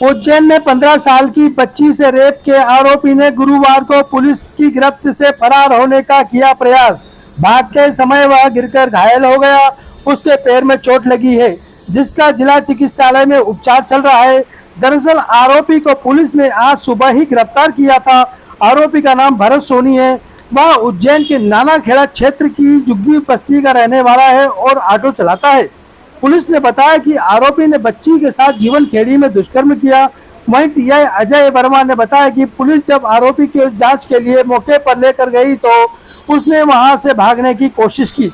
उज्जैन में 15 साल की बच्ची से रेप के आरोपी ने गुरुवार को पुलिस की गिरफ्त से फरार होने का किया प्रयास। भागते समय वह गिरकर घायल हो गया। उसके पैर में चोट लगी है, जिसका जिला चिकित्सालय में उपचार चल रहा है। दरअसल आरोपी को पुलिस ने आज सुबह ही गिरफ्तार किया था। आरोपी का नाम भरत सोनी है। वह उज्जैन के नानाखेड़ा क्षेत्र की झुग्गी बस्ती का रहने वाला है और ऑटो चलाता है। पुलिस ने बताया कि आरोपी ने बच्ची के साथ जीवन खेड़ी में दुष्कर्म किया। वहीं टीआई अजय वर्मा ने बताया कि पुलिस जब आरोपी की जांच के लिए मौके पर लेकर गई तो उसने वहां से भागने की कोशिश की।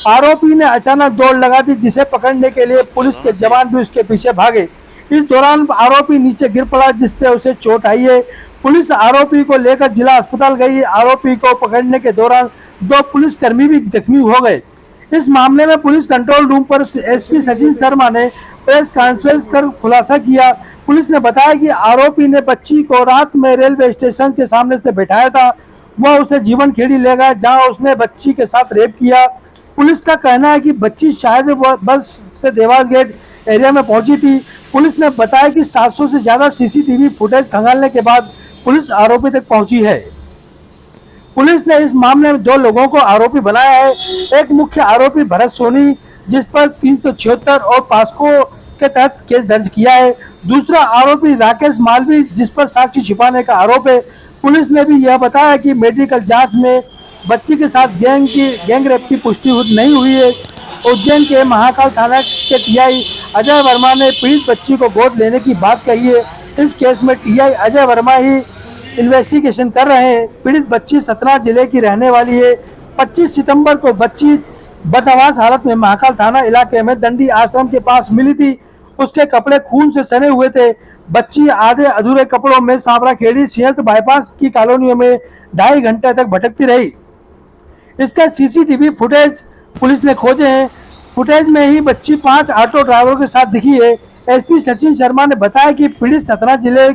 आरोपी ने अचानक दौड़ लगा दी, जिसे पकड़ने के लिए पुलिस के जवान भी उसके पीछे भागे। इस दौरान आरोपी नीचे गिर पड़ा, जिससे उसे चोट आई है। पुलिस आरोपी को लेकर जिला अस्पताल गई। आरोपी को पकड़ने के दौरान 2 पुलिसकर्मी भी जख्मी हो गए। इस मामले में पुलिस कंट्रोल रूम पर एसपी सचिन शर्मा ने प्रेस कॉन्फ्रेंस कर खुलासा किया। पुलिस ने बताया कि आरोपी ने बच्ची को रात में रेलवे स्टेशन के सामने से बैठाया था। वह उसे जीवन खेड़ी ले गया, जहां उसने बच्ची के साथ रेप किया। पुलिस का कहना है कि बच्ची शायद बस से देवास गेट एरिया में पहुंची थी। पुलिस ने बताया कि 700 से ज्यादा सीसीटीवी फुटेज खंगालने के बाद पुलिस आरोपी तक पहुंची है। पुलिस ने इस मामले में 2 लोगों को आरोपी बनाया है। एक मुख्य आरोपी भरत सोनी, जिस पर 376 और पास्को के तहत केस दर्ज किया है। दूसरा आरोपी राकेश मालवी, जिस पर साक्ष्य छिपाने का आरोप है। पुलिस ने भी यह बताया कि मेडिकल जांच में बच्ची के साथ गैंग रेप की पुष्टि नहीं हुई है। उज्जैन के महाकाल थाना के टीआई अजय वर्मा ने पीड़ित बच्ची को गोद लेने की बात कही है। इस केस में टीआई अजय वर्मा ही इन्वेस्टिगेशन कर रहे हैं। पीड़ित बच्ची सतना जिले की रहने वाली है। 25 सितंबर को बच्ची बदहवास हालत में महाकाल थाना इलाके में दंडी आश्रम के पास मिली थी। उसके कपड़े खून से सने हुए थे। बच्ची आधे अधूरे कपड़ों में सांवरा खेड़ी सिंहस्थ बाईपास की कॉलोनियों में 2.5 घंटे तक भटकती रही। इसका सीसीटीवी फुटेज पुलिस ने खोजे हैं। फुटेज में ही बच्ची 5 ऑटो ड्राइवरों के साथ दिखी है। एसपी सचिन शर्मा ने बताया कि पीड़ित सतना जिले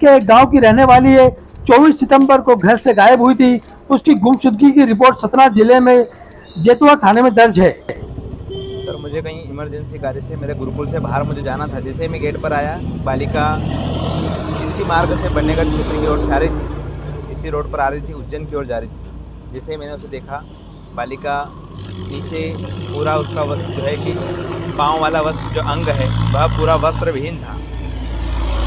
के गांव की रहने वाली है। 24 सितंबर को घर से गायब हुई थी। उसकी गुमशुदगी की रिपोर्ट सतना जिले में जेतुआ थाने में दर्ज है। सर, मुझे कहीं इमरजेंसी कार्य से मेरे गुरुकुल से बाहर मुझे जाना था। जैसे ही मैं गेट पर आया, बालिका इसी मार्ग से बन्नेगढ़ क्षेत्र की ओर से आ रही थी। इसी रोड पर आ रही थी, उज्जैन की ओर जा रही थी। जैसे ही मैंने उसे देखा, बालिका नीचे पूरा उसका वस्त्र जो है कि पाँव वाला वस्त्र जो अंग है वह पूरा वस्त्र विहीन था।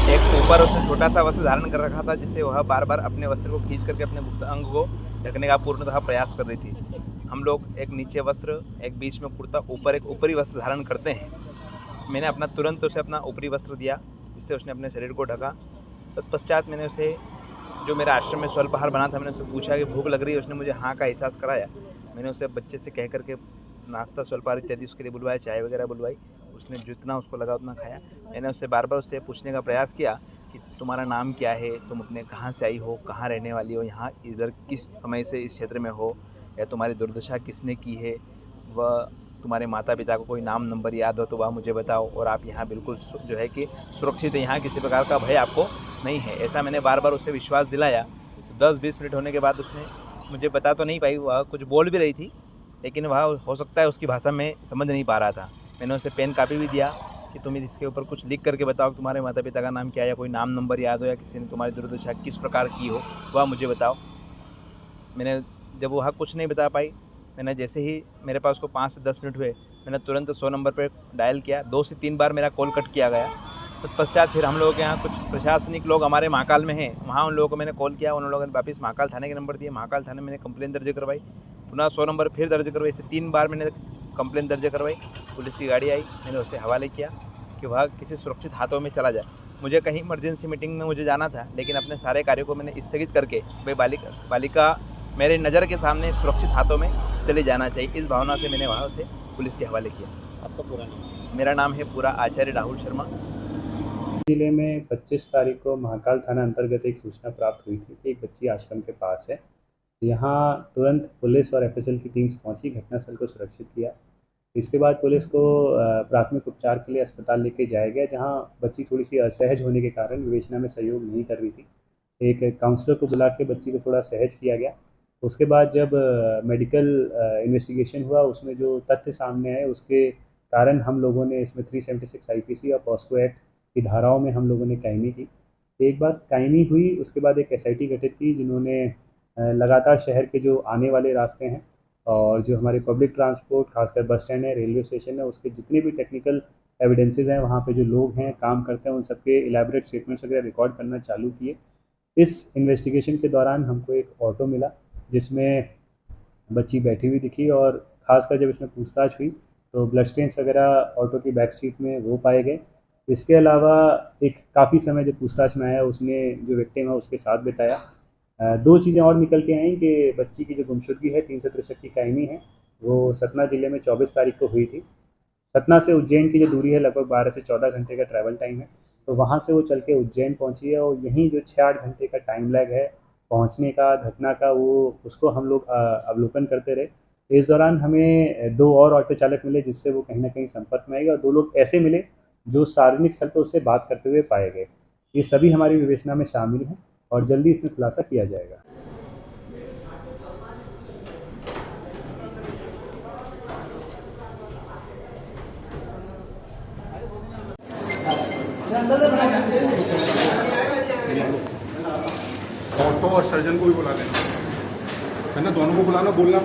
एक ऊपर उसने छोटा सा वस्त्र धारण कर रखा था, जिससे वह बार बार अपने वस्त्र को खींच करके अपने मुक्त अंग को ढकने का पूर्णतः प्रयास कर रही थी। हम लोग एक नीचे वस्त्र, एक बीच में कुर्ता, ऊपर एक ऊपरी वस्त्र धारण करते हैं। मैंने अपना तुरंत उसे अपना ऊपरी वस्त्र दिया, जिससे उसने अपने शरीर को ढका। तत्पश्चात मैंने उसे, जो मेरे आश्रम में स्वल्पाहार बना था, मैंने उससे पूछा कि भूख लग रही है। उसने मुझे हाँ का एहसास कराया। मैंने उसे बच्चे से कह करके नाश्ता स्वल्पाहार इत्यादि उसके लिए बुलवाया, चाय वगैरह बुलवाई। उसने जितना उसको लगा उतना खाया। मैंने उससे बार बार उससे पूछने का प्रयास किया कि तुम्हारा नाम क्या है, तुम अपने कहाँ से आई हो, कहाँ रहने वाली हो, यहाँ इधर किस समय से इस क्षेत्र में हो, या तुम्हारी दुर्दशा किसने की है, वह तुम्हारे माता पिता को कोई नाम नंबर याद हो तो वह मुझे बताओ, और आप यहाँ बिल्कुल जो है कि सुरक्षित है, यहाँ किसी प्रकार का भय आपको नहीं है। ऐसा मैंने बार बार उसे विश्वास दिलाया। 10-20 मिनट होने के बाद उसने मुझे बता तो नहीं पाई, वह कुछ बोल भी रही थी, लेकिन वह हो सकता है उसकी भाषा में समझ नहीं पा रहा था। मैंने उसे पेन कापी भी दिया कि तुम इसके ऊपर कुछ लिख करके बताओ, तुम्हारे माता पिता का नाम क्या है, या कोई नाम नंबर याद हो, या किसी ने तुम्हारी दुर्दशा किस प्रकार की हो वह मुझे बताओ। मैंने जब वह कुछ नहीं बता पाई, मैंने जैसे ही मेरे पास को 5 से 10 मिनट हुए, मैंने तुरंत 100 नंबर पर डायल किया। 2 से 3 बार मेरा कॉल कट किया गया। तत्पश्चात फिर हम लोगों के यहाँ कुछ प्रशासनिक लोग हमारे महाकाल में हैं, वहाँ उन लोगों को मैंने कॉल किया। उन लोगों ने वापस महाकाल थाने के नंबर दिए। महाकाल थाने में मैंने कंप्लेन दर्ज करवाई। पुनः 100 नंबर फिर दर्ज करवाई। ऐसे 3 बार मैंने कंप्लेन दर्ज करवाई। पुलिस की गाड़ी आई, मैंने उसे हवाले किया कि वह किसी सुरक्षित हाथों में चला जाए। मुझे कहीं इमरजेंसी मीटिंग में मुझे जाना था, लेकिन अपने सारे कार्यों को मैंने स्थगित करके भाई बालिका मेरे नज़र के सामने सुरक्षित हाथों में चले जाना चाहिए, इस भावना से मैंने वहाँ उसे पुलिस के हवाले किया। आपका पूरा नाम? मेरा नाम है पूरा आचार्य राहुल शर्मा। जिले में 25 तारीख को महाकाल थाना अंतर्गत एक सूचना प्राप्त हुई थी कि एक बच्ची आश्रम के पास है। यहाँ तुरंत पुलिस और एफएसएल की टीम्स पहुंची, घटनास्थल को सुरक्षित किया। इसके बाद पुलिस को प्राथमिक उपचार के लिए अस्पताल लेके जाया गया, जहाँ बच्ची थोड़ी सी असहज होने के कारण विवेचना में सहयोग नहीं कर रही थी। एक काउंसलर को बुला के बच्ची को थोड़ा सहज किया गया। उसके बाद जब मेडिकल इन्वेस्टिगेशन हुआ, उसमें जो तथ्य सामने आए उसके कारण हम लोगों ने इसमें 376 IPC और पॉस्को एक्ट की धाराओं में हम लोगों ने कायमी की। एक बार कायमी हुई, उसके बाद एक SIT गठित की जिन्होंने लगातार शहर के जो आने वाले रास्ते हैं और जो हमारे पब्लिक ट्रांसपोर्ट, खासकर बस स्टैंड है, रेलवे स्टेशन है, उसके जितने भी टेक्निकल एविडेंसेस हैं, वहाँ पे जो लोग हैं काम करते हैं, उन सबके इलेबोरेट स्टेटमेंट्स वगैरह रिकॉर्ड करना चालू किए। इस इन्वेस्टिगेशन के दौरान हमको एक ऑटो मिला जिसमें बच्ची बैठी हुई दिखी और ख़ासकर जब इसमें पूछताछ हुई तो ब्लड स्टेन्स वगैरह ऑटो की बैक सीट में वो पाए गए। इसके अलावा एक काफ़ी समय जो पूछताछ में आया, उसने जो विक्टिम है उसके साथ बिताया। दो चीज़ें और निकल के आई कि बच्ची की जो गुमशुदगी है 363 की कायमी है, वो सतना ज़िले में 24 तारीख को हुई थी। सतना से उज्जैन की जो दूरी है लगभग 12 से 14 घंटे का ट्रैवल टाइम है, तो वहाँ से वो चल के उज्जैन पहुँची है और यहीं जो 6-8 घंटे का टाइम लैग है पहुँचने का, घटना का, वो उसको हम लोग अवलोकन करते रहे। इस दौरान हमें 2 और ऑटो चालक मिले जिससे वो कहीं ना कहीं संपर्क में आएगा और 2 लोग ऐसे मिले जो सार्वजनिक स्थल पर उससे बात करते हुए पाए गए। ये सभी हमारी विवेचना में शामिल हैं और जल्दी इसमें खुलासा किया जाएगा। ऑटो और सर्जन को भी बुला लेना है ना, दोनों को बुलाना, बोलना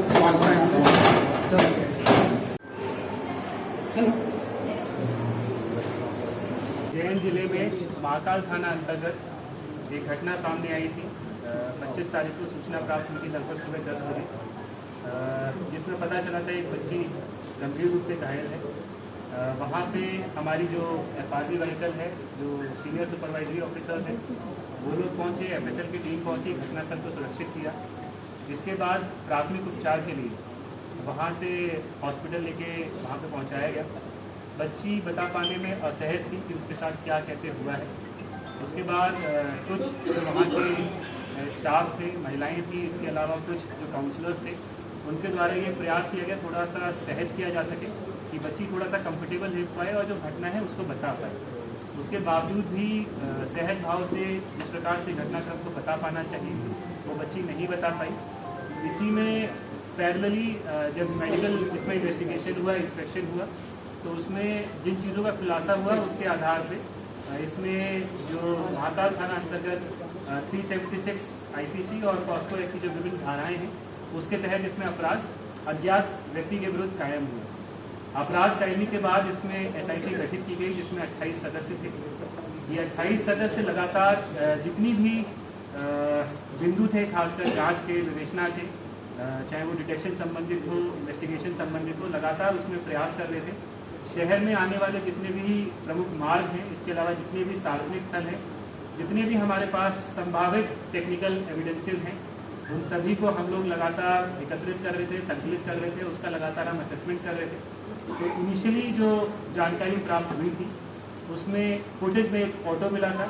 उज्जैन जिले में महाकाल थाना अंतर्गत एक घटना सामने आई थी। 25 तारीख को सूचना प्राप्त हुई थी लगभग सुबह 10 बजे, जिसमें पता चला था एक बच्ची गंभीर रूप से घायल है। वहाँ पे हमारी जो FRB व्हीकल है, जो सीनियर सुपरवाइजरी ऑफिसर है, वो लोग पहुँचे, FSL की टीम पहुँची, घटनास्थल को सुरक्षित किया। इसके बाद प्राथमिक उपचार के लिए वहाँ से हॉस्पिटल लेके वहाँ पे पहुँचाया गया। बच्ची बता पाने में असहज थी कि उसके साथ क्या कैसे हुआ है। उसके बाद कुछ जो वहाँ के स्टाफ थे, महिलाएं थी, इसके अलावा कुछ जो काउंसलर्स थे, उनके द्वारा ये प्रयास किया गया थोड़ा सा सहज किया जा सके कि बच्ची थोड़ा सा कंफर्टेबल रह पाए और जो घटना है उसको बता पाए। उसके बावजूद भी सहज भाव से इस प्रकार से घटनाक्रम को बता पाना चाहिए, वो बच्ची नहीं बता पाई। इसी में पैरेलली जब मेडिकल इसमें इन्वेस्टिगेशन हुआ, इंस्पेक्शन हुआ, तो उसमें जिन चीज़ों का खुलासा हुआ उसके आधार पे इसमें जो महाकाल थाना अंतर्गत 376 IPC और पॉस्को एक्ट की जो विभिन्न धाराएँ हैं उसके तहत इसमें अपराध अज्ञात व्यक्ति के विरुद्ध कायम हुआ। अपराध कायमी के बाद इसमें SIT गठित की गई जिसमें 28 सदस्य थे। ये 28 सदस्य लगातार जितनी भी बिंदु थे, खासकर जांच के, विवेचना के, चाहे वो डिटेक्शन संबंधित हो, इन्वेस्टिगेशन संबंधित हो, लगातार उसमें प्रयास कर रहे थे। शहर में आने वाले जितने भी प्रमुख मार्ग हैं, इसके अलावा जितने भी सार्वजनिक स्थल हैं, जितने भी हमारे पास संभावित टेक्निकल एविडेंसेस हैं, उन सभी को हम लोग लगातार एकत्रित कर रहे थे, संकलित कर रहे थे, उसका लगातार हम असेसमेंट कर रहे थे। तो इनिशियली जो जानकारी प्राप्त हुई थी उसमें फुटेज में एक ऑटो मिला था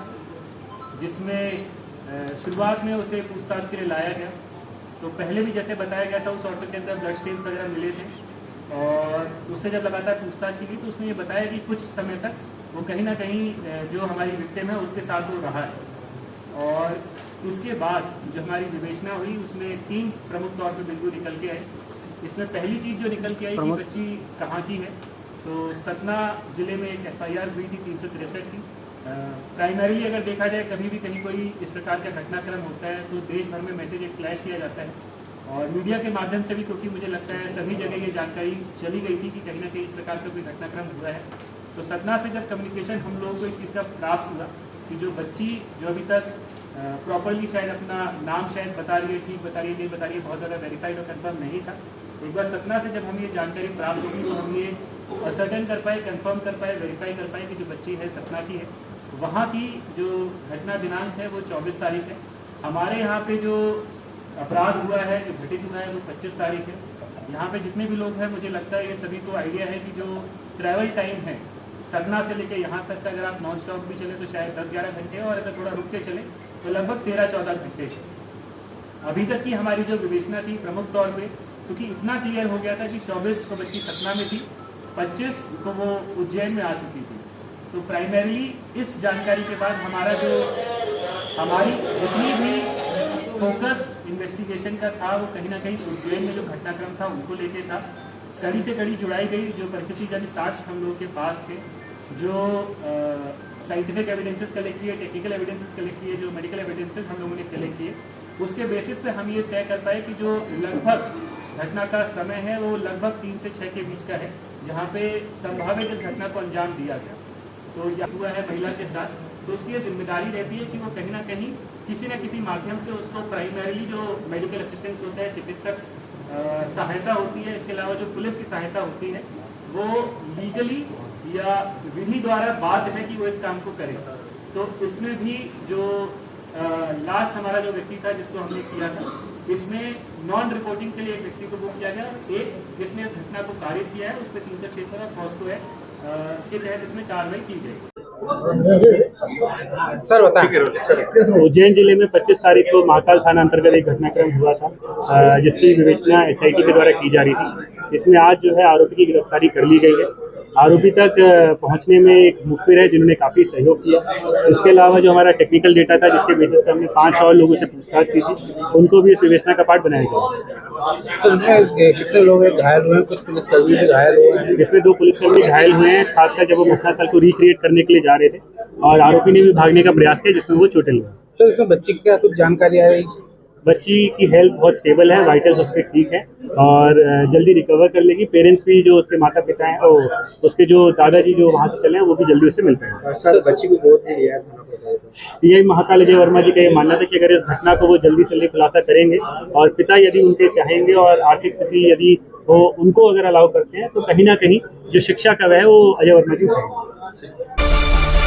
जिसमें शुरुआत में उसे पूछताछ के लिए लाया गया। तो पहले भी जैसे बताया गया था उस ऑटो के अंदर ब्लड स्टेन्स वगैरह मिले थे और उससे जब लगातार पूछताछ की गई तो उसने ये बताया कि कुछ समय तक वो कहीं ना कहीं जो हमारी विक्टिम है उसके साथ वो रहा है। और उसके बाद जो हमारी विवेचना हुई उसमें 3 प्रमुख तौर पर बिंदु निकल के आए। इसमें पहली चीज़ जो निकल के आई कि बच्ची कहाँ की है, तो सतना जिले में एक FIR हुई थी 363 की। प्राइमरीली अगर देखा जाए कभी भी कहीं कोई इस प्रकार का घटनाक्रम होता है तो देश भर में मैसेज एक फ्लैश किया जाता है और मीडिया के माध्यम से भी, क्योंकि मुझे लगता है सभी जगह ये जानकारी चली गई थी कि कहीं ना कहीं इस प्रकार का कोई घटनाक्रम हुआ है। तो सतना से जब कम्युनिकेशन हम लोगों को इस चीज़ का प्राप्त हुआ कि जो बच्ची जो अभी तक प्रॉपरली शायद अपना नाम शायद बता रही है, ठीक बता रही है, नहीं बता रही है, बहुत ज़्यादा वेरीफाइड और कंफर्म नहीं था। एक बार सतना से जब हम ये जानकारी प्राप्त होगी तो हम ये असर्टन कर पाए, कंफर्म कर पाए, वेरीफाई कर पाए कि जो बच्ची है सतना की है। वहाँ की जो घटना दिनांक है वो 24 तारीख है। हमारे यहाँ पे जो अपराध हुआ है, जो घटित हुआ है, वो 25 तारीख है। यहाँ पे जितने भी लोग हैं मुझे लगता है ये सभी को आइडिया है कि जो ट्रैवल टाइम है सतना से लेकर यहाँ तक का, अगर आप नॉन स्टॉप भी चले तो शायद 10-11 घंटे और अगर थोड़ा रुक के चले तो लगभग 13-14 घंटे। अभी तक की हमारी जो विवेचना थी प्रमुख तौर पे, क्योंकि इतना क्लियर हो गया था कि 24 को बच्ची सतना में थी, 25 को वो उज्जैन में आ चुकी थी। तो प्राइमरीली इस जानकारी के बाद हमारी जितनी भी फोकस इन्वेस्टिगेशन का था वो कहीं ना कहीं उज्जैन में जो घटनाक्रम था उनको लेके था। कड़ी से कड़ी जुड़ाई गई जो परिस्थिति जब साक्ष्य हम लोगों के पास थे, जो साइंटिफिक एविडेंसेस कलेक्ट किए, टेक्निकल एविडेंसेस कलेक्ट किए, जो मेडिकल एविडेंसेस हम लोगों ने कलेक्ट किए, उसके बेसिस पे हम ये तय कर पाए कि जो लगभग घटना का समय है वो लगभग 3 से 6 के बीच का है, जहाँ पे संभावित इस घटना को अंजाम दिया गया। तो यह हुआ है महिला के साथ, तो उसकी ये जिम्मेदारी रहती है कि वो कहीं ना कहीं किसी न किसी माध्यम से उसको प्राइमरीली जो मेडिकल असिस्टेंस होता है, चिकित्सक सहायता होती है, इसके अलावा जो पुलिस की सहायता होती है, वो लीगली या विधि द्वारा बाध्य है कि वो इस काम को करे। तो इसमें भी जो लास्ट हमारा जो व्यक्ति था जिसको हमने किया था, इसमें नॉन रिपोर्टिंग के लिए एक व्यक्ति को बुक किया गया, एक जिसने इस घटना को कारित किया है उस पर 376 और पॉस्को एक्ट के तहत इसमें कार्रवाई की जाएगी। सर बताएं। उज्जैन जिले में 25 तारीख को महाकाल थाना अंतर्गत एक घटनाक्रम हुआ था, जिसकी विवेचना SIT के द्वारा की जा रही थी। इसमें आज जो है आरोपी की गिरफ्तारी कर ली गई है। आरोपी तक पहुंचने में एक मुखबिर है जिन्होंने काफ़ी सहयोग किया। इसके अलावा जो हमारा टेक्निकल डेटा था जिसके बेसिस पर हमने 5 और लोगों से पूछताछ की थी, उनको भी इस विवेचना का पार्ट बनाया गया। तो इसमें कितने लोग घायल हुए हैं? कुछ पुलिसकर्मी भी घायल हुए हैं। इसमें 2 पुलिसकर्मी घायल हुए हैं, खासकर जब वो घटनास्थल को रिक्रिएट करने के लिए जा रहे थे, और आरोपी ने भी भागने का प्रयास किया जिसमें वो चोटिल हुआ। सर इसमें बच्ची की क्या कुछ जानकारी आ रही? बच्ची की हेल्थ बहुत स्टेबल है, वाइटल्स उसके ठीक है और जल्दी रिकवर कर लेगी। पेरेंट्स भी जो उसके माता पिता हैं और उसके जो दादाजी जो वहाँ से चले हैं वो भी जल्दी उससे मिल पाएंगे। सर बच्ची को गोद में लिया था। यही महाकाल अजय वर्मा जी का ये मानना था कि अगर इस घटना को वो जल्दी से जल्दी खुलासा करेंगे और पिता यदि उनके चाहेंगे और आर्थिक स्थिति यदि वो उनको अगर अलाउ करते हैं तो कहीं ना कहीं जो शिक्षा का वह है वो अजय वर्मा जी उठाएंगे।